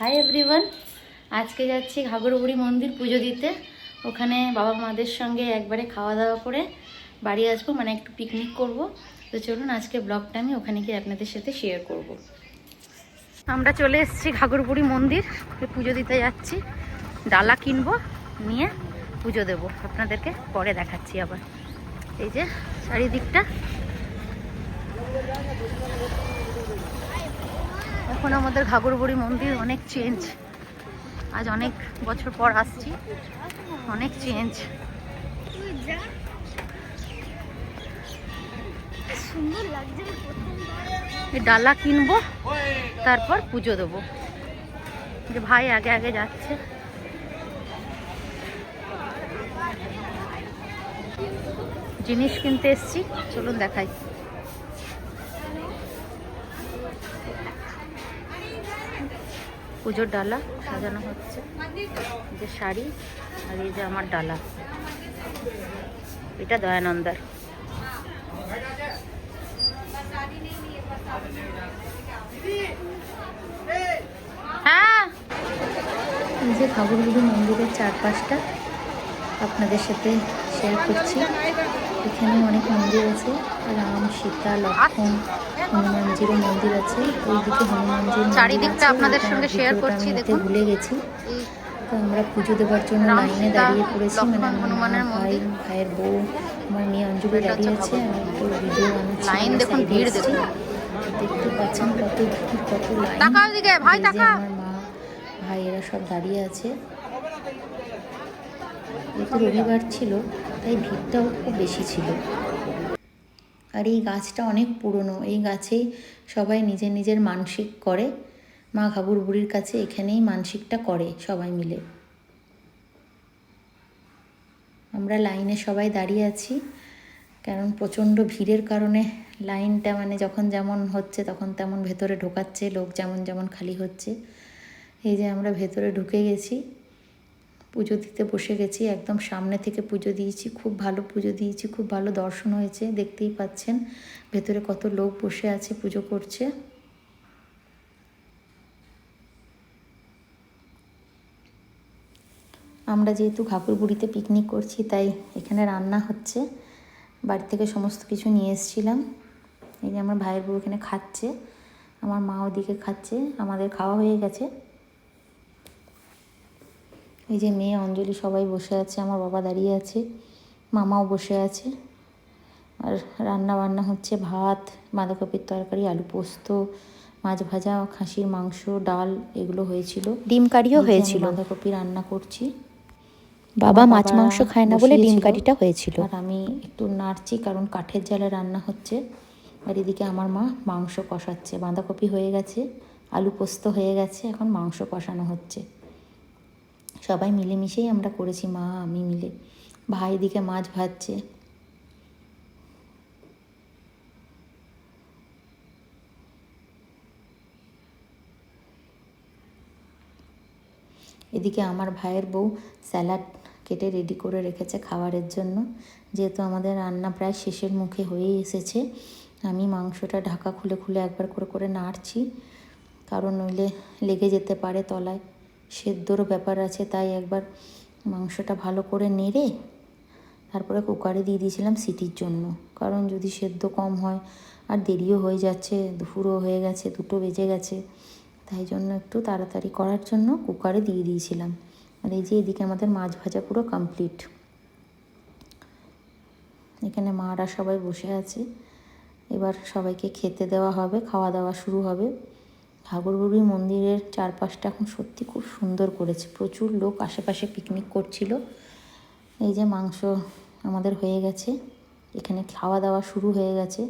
Hi everyone, আজকে যাচ্ছি ঘাগরবুড়ি মন্দির পুজো দিতে। ওখানে বাবা মাদের সঙ্গে একবারে খাওয়া দাওয়া করে বাড়ি আসবো, মানে একটু পিকনিক করব। তো চলুন আজকে ব্লগটা আমি ওখানে গিয়ে আপনাদের সাথে শেয়ার করব। আমরা চলে এসেছি ঘাগরবুড়ি মন্দির, পুজো দিতে যাচ্ছি। ডালা কিনবো, নিয়ে পুজো দেবো। আপনাদেরকে পরে দেখাচ্ছি আবার। এই যে চারিদিকটা, এখন আমাদের ঘাগরবুড়ি মন্দির অনেক চেঞ্জ। আজ অনেক বছর পর আসছি, অনেক চেঞ্জ। সুন্দর লাগছে। এই ডালা কিনবো, তারপর পুজো দেবো। যে ভাই আগে আগে যাচ্ছে। জিনিস কিনতে এসছি, চলুন দেখাই। পুজোর ডালা সাজানো হচ্ছে, যে শাড়ি, আর এই যে আমার ডালা, এটা দয়ানন্দার। হ্যাঁ, এই যে ঘাগরবুড়ি মন্দিরের চারপাশটা আপনাদের সাথে শেয়ার করছি। এখানে অনেক মন্দির আছে, রাম, সীতা, লক্ষ্মণ, হনুমানজিরও মন্দির আছে। ওইদিকে হনুমানজির চারিদিকটা আপনাদের সঙ্গে শেয়ার করছি। দেখুন, ভুলে গেছি। তো আমরা পুজো দেওয়ার জন্য লাইনে দাঁড়িয়ে পড়েছি, মানে হনুমানের ভাই, ভাইয়ের বউ, আমার মেয়ে অঞ্জলি দাঁড়িয়ে আছে। আমি একটু ভিডিও বানাচ্ছি। লাইন দেখুন, ভিড় দেখুন, দেখতে পাচ্ছেন কত ভিড়, কত লাইন। ভাই আমার মা, ভাই এরা সব দাঁড়িয়ে আছে। যেহেতু রবিবার ছিল, তাই ভিড়টাও খুব বেশি ছিল। আর এই গাছটা অনেক পুরনো। এই গাছেই সবাই নিজের নিজের মানসিক করে। মা ঘাগরবুড়ির কাছে এখানেই মানসিকটা করে সবাই মিলে। আমরা লাইনে সবাই দাঁড়িয়ে আছি, কারণ প্রচণ্ড ভিড়ের কারণে লাইনটা মানে যখন যেমন হচ্ছে তখন তেমন ভেতরে ঢোকাচ্ছে, লোক যেমন যেমন খালি হচ্ছে। এই যে আমরা ভেতরে ঢুকে গেছি, পুজো দিতে বসে গেছি। একদম সামনে থেকে পুজো দিয়েছি, খুব ভালো পুজো দিয়েছি, খুব ভালো দর্শন হয়েছে। দেখতেই পাচ্ছেন ভেতরে কত লোক বসে আছে, পুজো করছে। আমরা যেহেতু ঘাগরবুড়িতে পিকনিক করছি, তাই এখানে রান্না হচ্ছে। বাড়ি থেকে সমস্ত কিছু নিয়ে এসেছিলাম। এই যে আমার ভাইয়ের বউ এখানে খাচ্ছে, আমার মা ওদিকে খাচ্ছে। আমাদের খাওয়া হয়ে গেছে। এই যে মেয়ে অঞ্জলি সবাই বসে আছে, আমার বাবা দাঁড়িয়ে আছে, মামাও বসে আছে। আর রান্না বান্না হচ্ছে ভাত, বাঁধাকপির তরকারি, আলু পোস্ত, মাছ ভাজা, খাসির মাংস, ডাল, এগুলো হয়েছিল। ডিম কারিও হয়েছিল। বাঁধাকপি রান্না করছি। বাবা মাছ মাংস খায় না বলে ডিম কারিটা হয়েছিল। আর আমি একটু নাড়ছি, কারণ কাঠের জালে রান্না হচ্ছে। আর এদিকে আমার মা মাংস কষাচ্ছে। বাঁধাকপি হয়ে গেছে, আলু পোস্ত হয়ে গেছে, এখন মাংস কষানো হচ্ছে। সবাই মিলেমিশেই আমরা করেছি, মা আমি মিলে। ভাই এদিকে মাছ ভাজছে। এদিকে আমার ভাইয়ের বউ স্যালাড কেটে রেডি করে রেখেছে খাবারের জন্য। যেহেতু আমাদের রান্না প্রায় শেষের মুখে হয়েই এসেছে, আমি মাংসটা ঢাকা খুলে খুলে একবার করে করে নাড়ছি, কারণ নইলে লেগে যেতে পারে তলায়। সেদ্ধরও ব্যাপার আছে, তাই একবার মাংসটা ভালো করে নেড়ে তারপরে কুকারে দিয়ে দিয়েছিলাম সিটির জন্য। কারণ যদি সেদ্ধ কম হয়, আর দেরিও হয়ে যাচ্ছে, দুপুরও হয়ে গেছে, 2টো বেজে গেছে, তাই জন্য একটু তাড়াতাড়ি করার জন্য কুকারে দিয়ে দিয়েছিলাম। আর এই যে এদিকে আমাদের মাছ ভাজা পুরো কমপ্লিট। এখানে মারা সবাই বসে আছে, এবার সবাইকে খেতে দেওয়া হবে, খাওয়া দাওয়া শুরু হবে। ঘাগরবুড়ি মন্দিরের চারপাশটা এখন সত্যি খুব সুন্দর করেছে। প্রচুর লোক আশেপাশে পিকনিক করছিল। এই যে মাংস আমাদের হয়ে গেছে, এখানে খাওয়া দাওয়া শুরু হয়ে গেছে।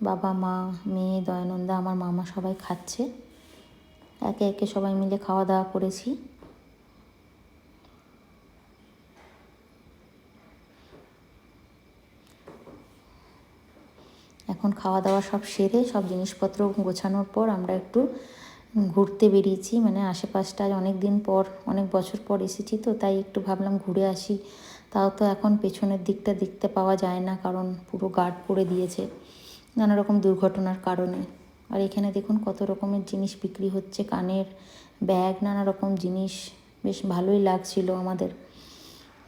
বাবা, মা, মেয়ে, দয়ানন্দা, আমার মামা সবাই খাচ্ছে। একে একে সবাই মিলে খাওয়া দাওয়া করেছি। এখন খাওয়া দাওয়া সব সেরে সব জিনিসপত্র গোছানোর পর আমরা একটু ঘুরতে বেরিয়েছি। মানে আশেপাশটায় অনেক দিন পর, অনেক বছর পর এসেছি, তো তাই একটু ভাবলাম ঘুরে আসি। তাও তো এখন পেছনের দিকটা দেখতে পাওয়া যায় না, কারণ পুরো গার্ড করে দিয়েছে নানা রকম দুর্ঘটনার কারণে। আর এখানে দেখুন কত রকমের জিনিস বিক্রি হচ্ছে, কানের ব্যাগ, নানা রকম জিনিস, বেশ ভালোই লাগছিল আমাদের।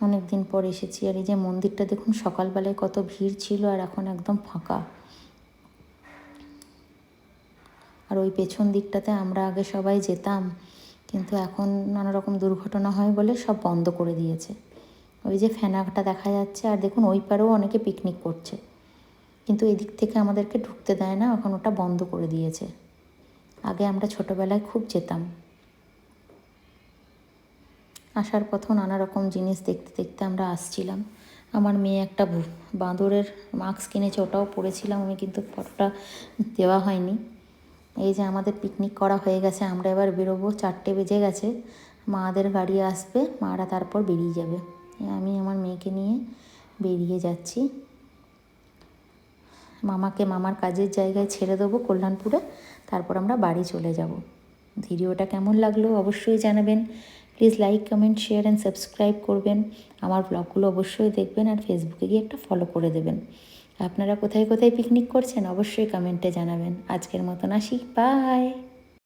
অনেক দিন পর এসেছি। আর এই যে মন্দিরটা দেখুন, সকালবেলায় কত ভিড় ছিল আর এখন একদম ফাঁকা। আর ওই পেছন দিকটাতে আমরা আগে সবাই যেতাম, কিন্তু এখন নানা রকম দুর্ঘটনা হয় বলে সব বন্ধ করে দিয়েছে। ওই যে ফেনাটা দেখা যাচ্ছে, আর দেখুন ওই পারেও অনেকে পিকনিক করছে, কিন্তু এদিক থেকে আমাদেরকে ঢুকতে দেয় না, এখন ওটা বন্ধ করে দিয়েছে। আগে আমরা ছোটোবেলায় খুব যেতাম। আসার পথেও নানা রকম জিনিস দেখতে দেখতে আমরা আসছিলাম। আমার মেয়ে একটা বাঁদরের মাস্ক কিনেছে, ওটাও পরেছিলাম আমি, কিন্তু ফটোটা দেওয়া হয়নি। এই যে আমাদের পিকনিক করা হয়ে গেছে, আমরা এবার বেরোবো। 4টে বেজে গেছে, মাদের গাড়ি আসবে, মারা তারপর বেরিয়ে যাবে। আমি আমার মেয়েকে নিয়ে বেরিয়ে যাচ্ছি। মামাকে মামার কাজের জায়গায় ছেড়ে দেবো কল্যাণপুরে, তারপর আমরা বাড়ি চলে যাব। ভিডিওটা কেমন লাগলো অবশ্যই জানাবেন। Please like, comment, share and subscribe করবেন। আমার ব্লগগুলো অবশ্যই দেখবেন, আর ফেসবুকে গিয়ে একটা ফলো করে দেবেন। আপনারা কোথায় কোথায় পিকনিক করছেন অবশ্যই কমেন্টে জানাবেন। আজকের মতন আসি, বাই।